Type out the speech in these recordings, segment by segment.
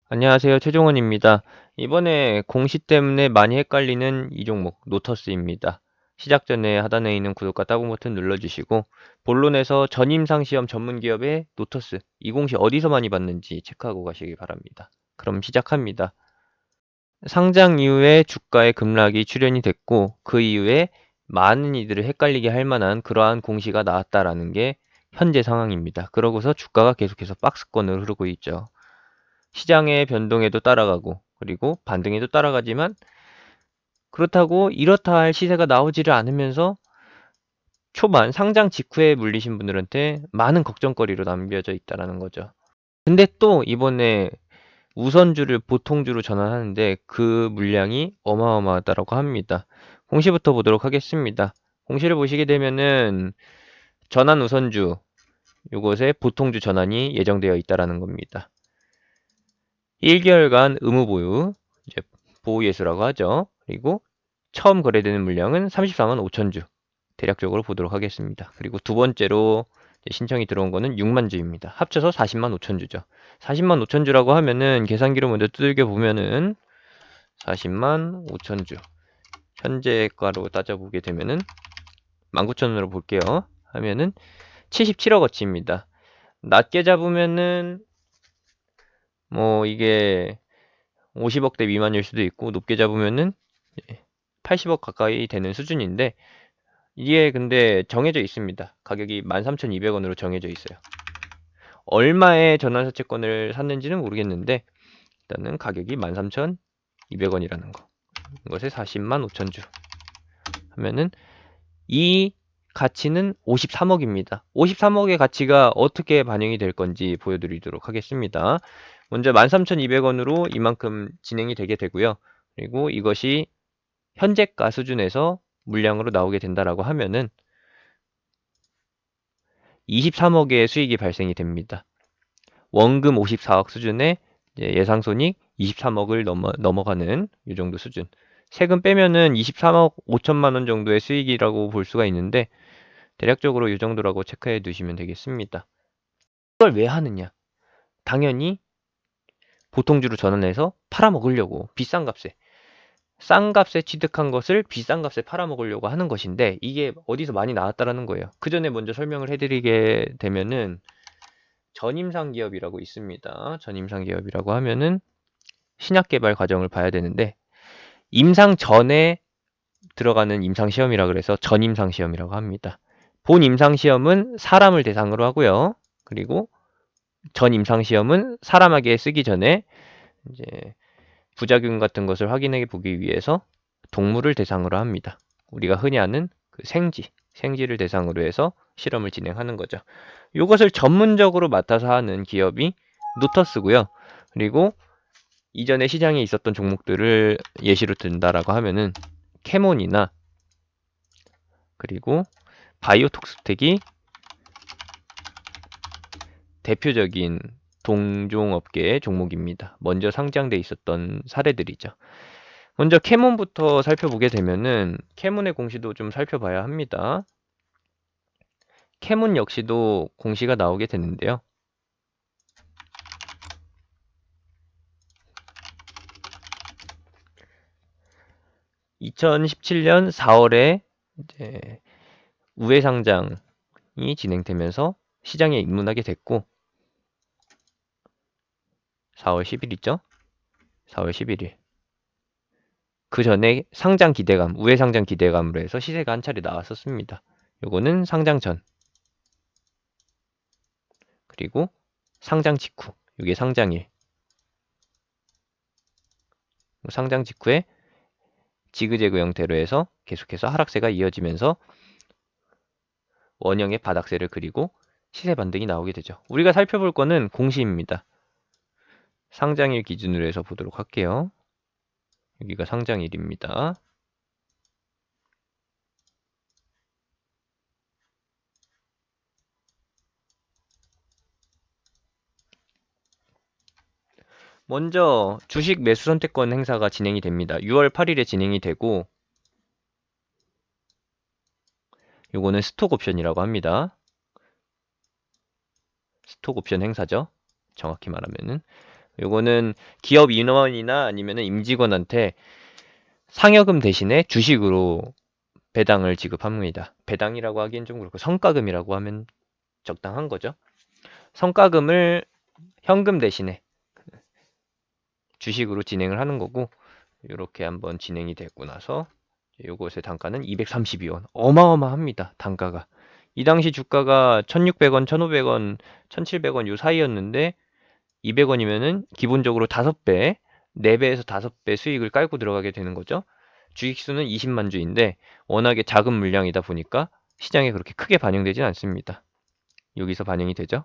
안녕하세요. 최종원입니다. 이번에 공시 때문에 많이 헷갈리는 이 종목, 노터스입니다. 시작 전에 하단에 있는 구독과 따봉 버튼 눌러주시고, 본론에서 전임상 시험 전문 기업의 노터스, 이 공시 어디서 많이 봤는지 체크하고 가시기 바랍니다. 그럼 시작합니다. 상장 이후에 주가의 급락이 출현이 됐고, 그 이후에 많은 이들을 헷갈리게 할 만한 그러한 공시가 나왔다라는 게 현재 상황입니다. 그러고서 주가가 계속해서 박스권으로 흐르고 있죠. 시장의 변동에도 따라가고 그리고 반등에도 따라가지만 그렇다고 이렇다 할 시세가 나오지를 않으면서 초반 상장 직후에 물리신 분들한테 많은 걱정거리로 남겨져 있다라는 거죠. 근데 또 이번에 우선주를 보통주로 전환하는데 그 물량이 어마어마하다고 합니다. 공시부터 보도록 하겠습니다. 공시를 보시게 되면은 전환 우선주 요것에 보통주 전환이 예정되어 있다라는 겁니다. 1개월간 의무 보유, 이제 보호 예수라고 하죠. 그리고 처음 거래되는 물량은 34만 5천 주. 대략적으로 보도록 하겠습니다. 그리고 두 번째로 신청이 들어온 거는 6만 주입니다. 합쳐서 40만 5천 주죠. 40만 5천 주라고 하면은 계산기로 먼저 두들겨 보면은 40만 5천 주. 현재가로 따져보게 되면은 19,000원으로 볼게요. 하면은 77억 어치입니다. 낮게 잡으면은 뭐 이게 50억대 미만일 수도 있고 높게 잡으면은 80억 가까이 되는 수준인데 이게 근데 정해져 있습니다. 가격이 13,200원으로 정해져 있어요. 얼마에 전환사채권을 샀는지는 모르겠는데 일단은 가격이 13,200원이라는 거. 이것에 40만 5천 주 하면은 이 가치는 53억입니다. 53억의 가치가 어떻게 반영이 될 건지 보여드리도록 하겠습니다. 먼저 13,200원으로 이만큼 진행이 되게 되고요. 그리고 이것이 현재가 수준에서 물량으로 나오게 된다라고 하면은 23억의 수익이 발생이 됩니다. 원금 54억 수준의 예상 손익 23억을 넘어가는 이 정도 수준. 세금 빼면은 23억 5천만 원 정도의 수익이라고 볼 수가 있는데 대략적으로 이 정도라고 체크해 두시면 되겠습니다. 이걸 왜 하느냐? 당연히 보통주로 전환해서 팔아먹으려고 비싼 값에 싼 값에 취득한 것을 비싼 값에 팔아먹으려고 하는 것인데 이게 어디서 많이 나왔다라는 거예요. 그 전에 먼저 설명을 해드리게 되면은 전임상 기업이라고 있습니다. 전임상 기업이라고 하면은 신약 개발 과정을 봐야 되는데 임상 전에 들어가는 임상 시험이라 그래서 전임상 시험이라고 합니다. 본 임상 시험은 사람을 대상으로 하고요. 그리고 전 임상 시험은 사람에게 쓰기 전에 이제 부작용 같은 것을 확인해 보기 위해서 동물을 대상으로 합니다. 우리가 흔히 아는 그 생지를 대상으로 해서 실험을 진행하는 거죠. 이것을 전문적으로 맡아서 하는 기업이 노터스고요. 그리고 이전에 시장에 있었던 종목들을 예시로 든다라고 하면은 캐몬이나 그리고 바이오톡스텍이 대표적인 동종업계의 종목입니다. 먼저 상장돼 있었던 사례들이죠. 먼저 캐몬부터 살펴보게 되면은 캐몬의 공시도 좀 살펴봐야 합니다. 캐몬 역시도 공시가 나오게 되는데요. 2017년 4월에 이제 우회 상장이 진행되면서 시장에 입문하게 됐고 4월 10일 있죠? 4월 11일. 그 전에 상장 기대감, 우회 상장 기대감으로 해서 시세가 한 차례 나왔었습니다. 요거는 상장 전. 그리고 상장 직후. 이게 상장일. 상장 직후에 지그재그 형태로 해서 계속해서 하락세가 이어지면서 원형의 바닥세를 그리고 시세 반등이 나오게 되죠. 우리가 살펴볼 거는 공시입니다. 상장일 기준으로 해서 보도록 할게요. 여기가 상장일입니다. 먼저 주식 매수 선택권 행사가 진행이 됩니다. 6월 8일에 진행이 되고 요거는 스톡 옵션이라고 합니다. 스톡 옵션 행사죠. 정확히 말하면은. 요거는 기업 인원이나 아니면은 임직원한테 상여금 대신에 주식으로 배당을 지급합니다. 배당이라고 하기엔 좀 그렇고 성과금이라고 하면 적당한 거죠. 성과금을 현금 대신에 주식으로 진행을 하는 거고 이렇게 한번 진행이 됐고 나서 요것의 단가는 232원. 어마어마합니다. 단가가. 이 당시 주가가 1600원, 1500원, 1700원 요 사이였는데 200원이면은 기본적으로 5배, 4배에서 5배 수익을 깔고 들어가게 되는 거죠. 주식수는 20만 주인데 워낙에 작은 물량이다 보니까 시장에 그렇게 크게 반영되진 않습니다. 여기서 반영이 되죠.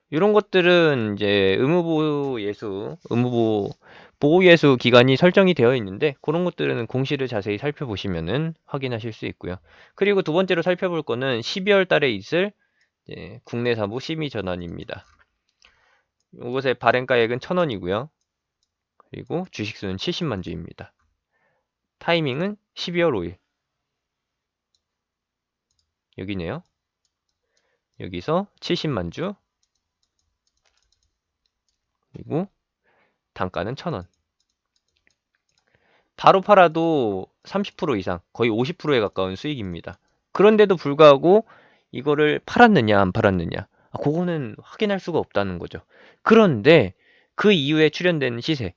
이런 것들은 이제 보호예수 기간이 설정이 되어 있는데 그런 것들은 공시를 자세히 살펴보시면은 확인하실 수 있고요. 그리고 두 번째로 살펴볼 거는 12월 달에 있을 국내 사무 심의 전환입니다. 이것의 발행가액은 1,000원이고요. 그리고 주식수는 70만 주입니다. 타이밍은 12월 5일. 여기네요. 여기서 70만 주. 그리고 단가는 1,000원. 바로 팔아도 30% 이상, 거의 50%에 가까운 수익입니다. 그런데도 불구하고 이거를 팔았느냐, 안 팔았느냐. 그거는 확인할 수가 없다는 거죠. 그런데 그 이후에 출현된 시세,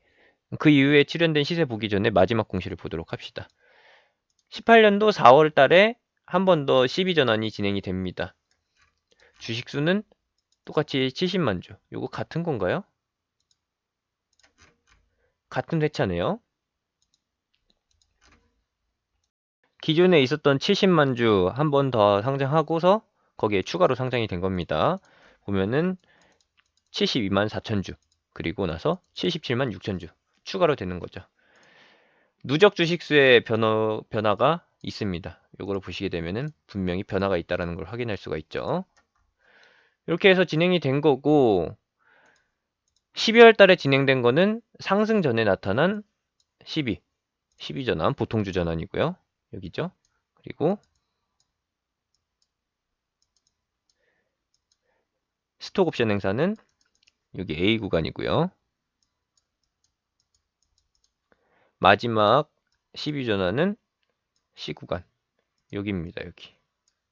그 이후에 출현된 시세 보기 전에 마지막 공시를 보도록 합시다. 18년도 4월 달에 한 번 더 12전환이 진행이 됩니다. 주식수는 똑같이 70만 주. 요거 같은 건가요? 같은 회차네요. 기존에 있었던 70만 주 한 번 더 상장하고서 거기에 추가로 상장이 된 겁니다. 보면은 72만 4천 주 그리고 나서 77만 6천 주 추가로 되는 거죠. 누적 주식수의 변화가 있습니다. 요거를 보시게 되면은 분명히 변화가 있다는 걸 확인할 수가 있죠. 이렇게 해서 진행이 된 거고 12월 달에 진행된 거는 상승 전에 나타난 12 전환, 보통주 전환이고요. 여기죠. 그리고 스톡 옵션 행사는 여기 A 구간이고요. 마지막 12전환은 C 구간. 여기입니다. 여기.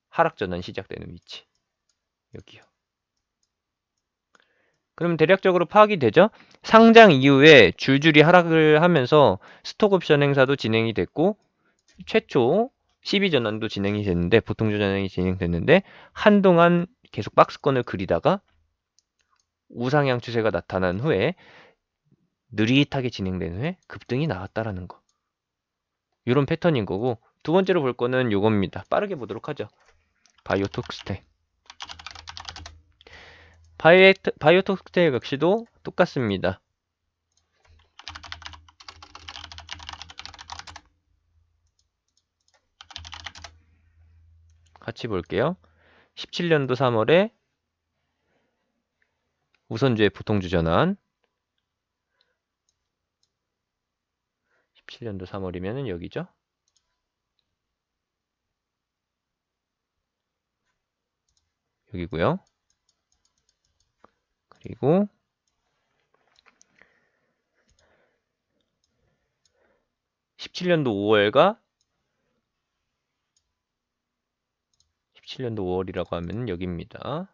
하락 전환 시작되는 위치. 여기요. 그럼 대략적으로 파악이 되죠? 상장 이후에 줄줄이 하락을 하면서 스톡 옵션 행사도 진행이 됐고 최초 12전환도 진행이 됐는데 보통 전환이 진행됐는데 한동안 계속 박스권을 그리다가 우상향 추세가 나타난 후에 느릿하게 진행된 후에 급등이 나왔다라는 거. 이런 패턴인 거고 두 번째로 볼 거는 요겁니다. 빠르게 보도록 하죠. 바이오톡스텍. 바이오톡스텍 역시도 똑같습니다. 같이 볼게요. 17년도 3월에 우선주의 보통주 전환. 17년도 3월이면은 여기죠. 여기고요. 그리고 17년도 5월과 17년도 5월이라고 하면 여기입니다.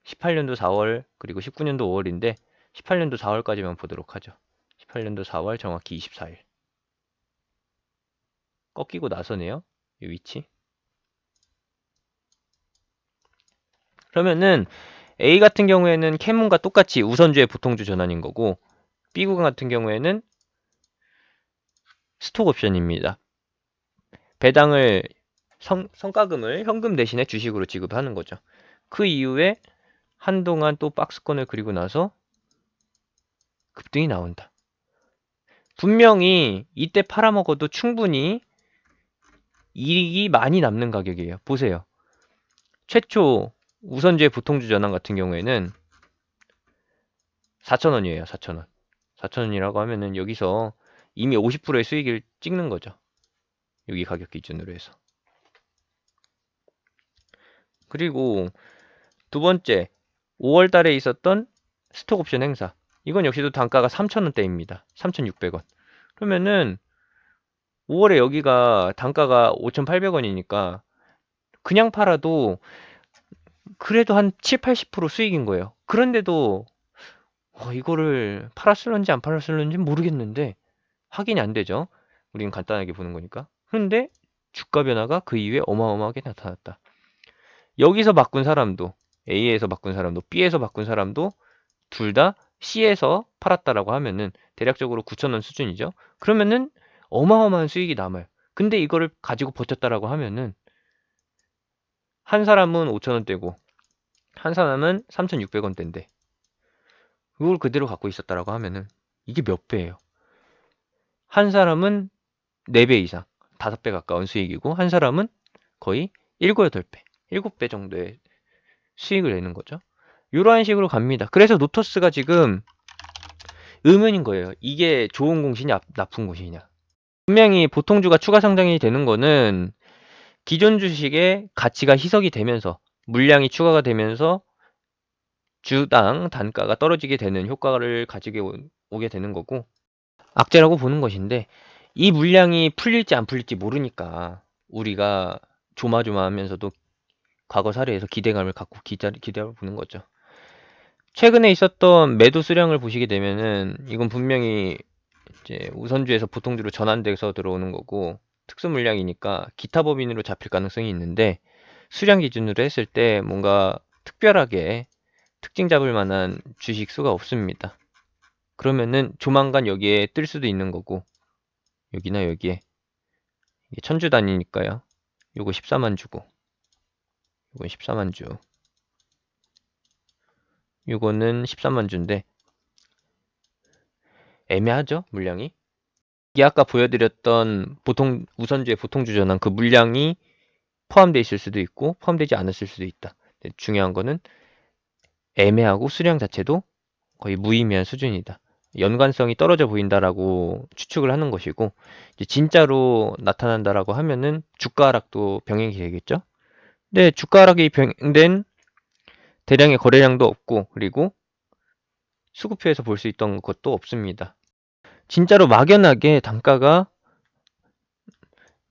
18년도 4월 그리고 19년도 5월인데 18년도 4월까지만 보도록 하죠. 18년도 4월 정확히 24일. 꺾이고 나서네요. 이 위치. 그러면은 A 같은 경우에는 캐문과 똑같이 우선주의 보통주 전환인 거고 B 구간 같은 경우에는 스톡 옵션입니다. 배당을 성과금을 현금 대신에 주식으로 지급하는 거죠. 그 이후에 한동안 또 박스권을 그리고 나서 급등이 나온다. 분명히 이때 팔아먹어도 충분히 이익이 많이 남는 가격이에요. 보세요. 최초 우선주의 보통주 전환 같은 경우에는 4,000원이에요. 4,000원. 4,000원이라고 하면은 여기서 이미 50%의 수익을 찍는 거죠. 여기 가격 기준으로 해서. 그리고 두 번째, 5월 달에 있었던 스톡 옵션 행사. 이건 역시도 단가가 3,000원대입니다. 3,600원. 그러면은 5월에 여기가 단가가 5,800원이니까 그냥 팔아도 그래도 한 7, 80% 수익인 거예요. 그런데도 이거를 팔았을런지 안 팔았을런지 모르겠는데 확인이 안 되죠. 우리는 간단하게 보는 거니까. 그런데 주가 변화가 그 이후에 어마어마하게 나타났다. 여기서 바꾼 사람도 A에서 바꾼 사람도 B에서 바꾼 사람도 둘 다 C에서 팔았다라고 하면은 대략적으로 9,000원 수준이죠. 그러면은 어마어마한 수익이 남아요. 근데 이거를 가지고 버텼다라고 하면은 한 사람은 5,000원대고 한 사람은 3,600원대인데 그걸 그대로 갖고 있었다라고 하면은 이게 몇 배예요? 한 사람은 4배 이상, 5배 가까운 수익이고 한 사람은 거의 7, 8배, 7배 정도의 수익을 내는 거죠. 이러한 식으로 갑니다. 그래서 노토스가 지금 의문인 거예요. 이게 좋은 공시냐, 나쁜 공시냐. 분명히 보통주가 추가 상장이 되는 거는 기존 주식의 가치가 희석이 되면서 물량이 추가가 되면서 주당 단가가 떨어지게 되는 효과를 가지고 오게 되는 거고 악재라고 보는 것인데 이 물량이 풀릴지 안 풀릴지 모르니까 우리가 조마조마하면서도 과거 사례에서 기대감을 갖고 기대를 보는 거죠. 최근에 있었던 매도 수량을 보시게 되면은 이건 분명히 이제 우선주에서 보통주로 전환돼서 들어오는 거고 특수 물량이니까 기타 법인으로 잡힐 가능성이 있는데 수량 기준으로 했을 때 뭔가 특별하게 특징 잡을 만한 주식 수가 없습니다. 그러면은 조만간 여기에 뜰 수도 있는 거고 여기나 여기에 이게 천주 단위니까요. 요거 14만 주고 요건 14만 주 요거는 13만 주인데 애매하죠 물량이. 이게 아까 보여드렸던 보통 우선주의 보통주 전환 그 물량이 포함되어 있을 수도 있고 포함되지 않았을 수도 있다. 중요한 거는 애매하고 수량 자체도 거의 무의미한 수준이다. 연관성이 떨어져 보인다라고 추측을 하는 것이고 이제 진짜로 나타난다라고 하면은 주가 하락도 병행이 되겠죠. 근데 주가 하락이 병행된 대량의 거래량도 없고 그리고 수급표에서 볼 수 있던 것도 없습니다. 진짜로 막연하게 단가가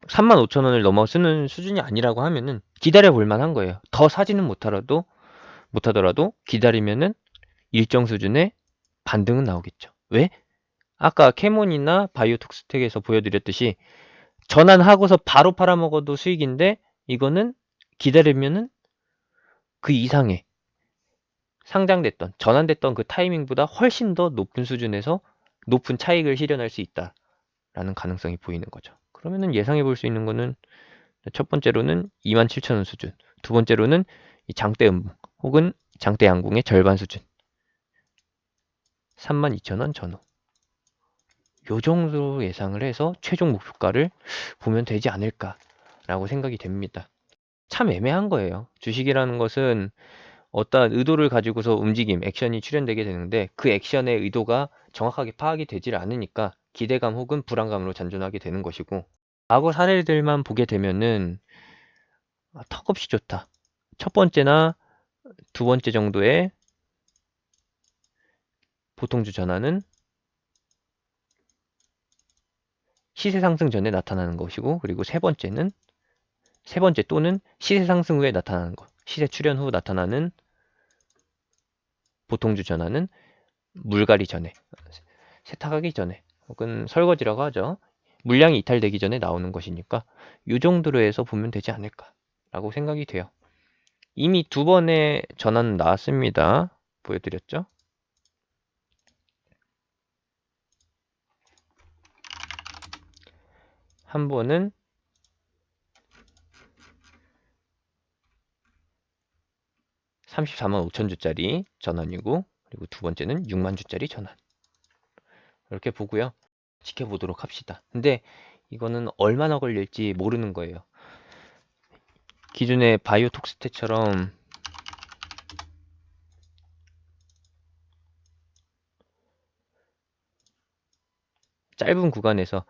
35,000원을 넘어서는 수준이 아니라고 하면은 기다려 볼 만한 거예요. 더 사지는 못하더라도 기다리면은 일정 수준의 반등은 나오겠죠. 왜? 아까 캐몬이나 바이오톡스텍에서 보여드렸듯이 전환하고서 바로 팔아먹어도 수익인데 이거는 기다리면은 그 이상의 상장됐던 전환됐던 그 타이밍보다 훨씬 더 높은 수준에서 높은 차익을 실현할 수 있다라는 가능성이 보이는 거죠. 그러면은 예상해 볼 수 있는 거는 첫 번째로는 27,000원 수준, 두 번째로는 장대 음봉 혹은 장대 양궁의 절반 수준 32,000원 전후 요 정도 예상을 해서 최종 목표가를 보면 되지 않을까라고 생각이 됩니다. 참 애매한 거예요. 주식이라는 것은 어떠한 의도를 가지고서 움직임, 액션이 출현되게 되는데 그 액션의 의도가 정확하게 파악이 되질 않으니까 기대감 혹은 불안감으로 잔존하게 되는 것이고 과거 사례들만 보게 되면은 턱없이 좋다. 첫 번째나 두 번째 정도의 보통주 전환은 시세 상승 전에 나타나는 것이고 그리고 세 번째 또는 시세 상승 후에 나타나는 것. 시세 출현 후 나타나는 보통주 전환은 물갈이 전에, 세탁하기 전에 혹은 설거지라고 하죠. 물량이 이탈되기 전에 나오는 것이니까 이 정도로 해서 보면 되지 않을까라고 생각이 돼요. 이미 두 번의 전환 나왔습니다. 보여드렸죠? 한 번은 34만 5천 주짜리 전환이고 그리고 두 번째는 6만 주짜리 전환. 이렇게 보고요. 지켜보도록 합시다. 근데 이거는 얼마나 걸릴지 모르는 거예요. 기존의 바이오톡스테처럼 짧은 구간에서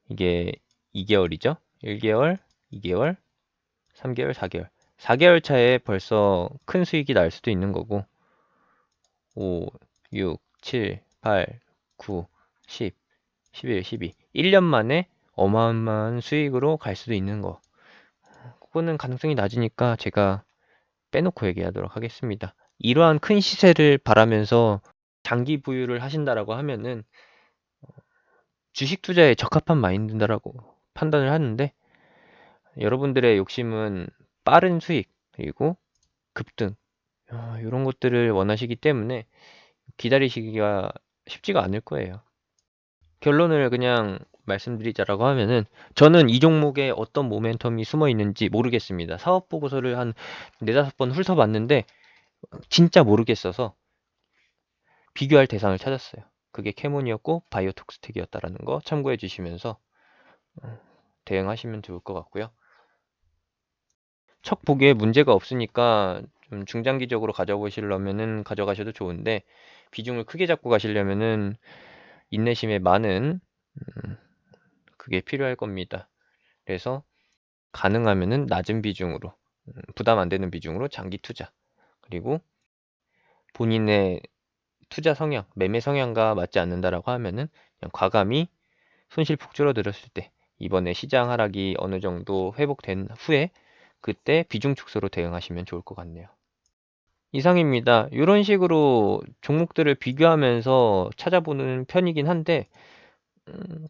이게 2개월이죠. 1개월, 2개월, 3개월, 4개월. 4개월 차에 벌써 큰 수익이 날 수도 있는 거고 5, 6, 7, 8, 9, 10, 11, 12. 1년 만에 어마어마한 수익으로 갈 수도 있는 거. 그거는 가능성이 낮으니까 제가 빼놓고 얘기하도록 하겠습니다. 이러한 큰 시세를 바라면서 장기 보유를 하신다라고 하면은 주식 투자에 적합한 마인드라고 판단을 하는데 여러분들의 욕심은 빠른 수익 그리고 급등 이런 것들을 원하시기 때문에 기다리시기가 쉽지가 않을 거예요. 결론을 그냥 말씀드리자라고 하면은 저는 이 종목에 어떤 모멘텀이 숨어 있는지 모르겠습니다. 사업 보고서를 한 네다섯 번 훑어봤는데 진짜 모르겠어서 비교할 대상을 찾았어요. 그게 캐몬이었고 바이오톡스텍이었다라는 거 참고해 주시면서 대응하시면 좋을 것 같고요. 첫 보기에 문제가 없으니까 좀 중장기적으로 가져보시려면은 가져가셔도 좋은데 비중을 크게 잡고 가시려면은 인내심에 많은 그게 필요할 겁니다. 그래서 가능하면은 낮은 비중으로 부담 안 되는 비중으로 장기 투자 그리고 본인의 투자 성향, 매매 성향과 맞지 않는다라고 하면은 그냥 과감히 손실 폭 줄어들었을 때 이번에 시장 하락이 어느 정도 회복된 후에 그때 비중 축소로 대응하시면 좋을 것 같네요. 이상입니다. 이런 식으로 종목들을 비교하면서 찾아보는 편이긴 한데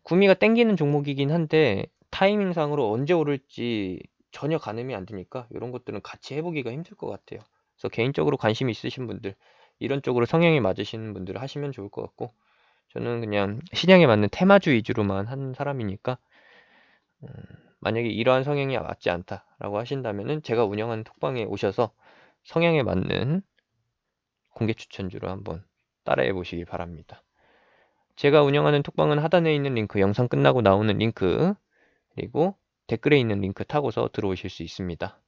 구미가 땡기는 종목이긴 한데 타이밍상으로 언제 오를지 전혀 가늠이 안 되니까 이런 것들은 같이 해보기가 힘들 것 같아요. 그래서 개인적으로 관심 있으신 분들, 이런 쪽으로 성향이 맞으시는 분들 하시면 좋을 것 같고 저는 그냥 시장에 맞는 테마주 위주로만 한 사람이니까 만약에 이러한 성향이 맞지 않다라고 하신다면은 제가 운영하는 톡방에 오셔서 성향에 맞는 공개 추천주로 한번 따라해 보시기 바랍니다. 제가 운영하는 톡방은 하단에 있는 링크, 영상 끝나고 나오는 링크, 그리고 댓글에 있는 링크 타고서 들어오실 수 있습니다.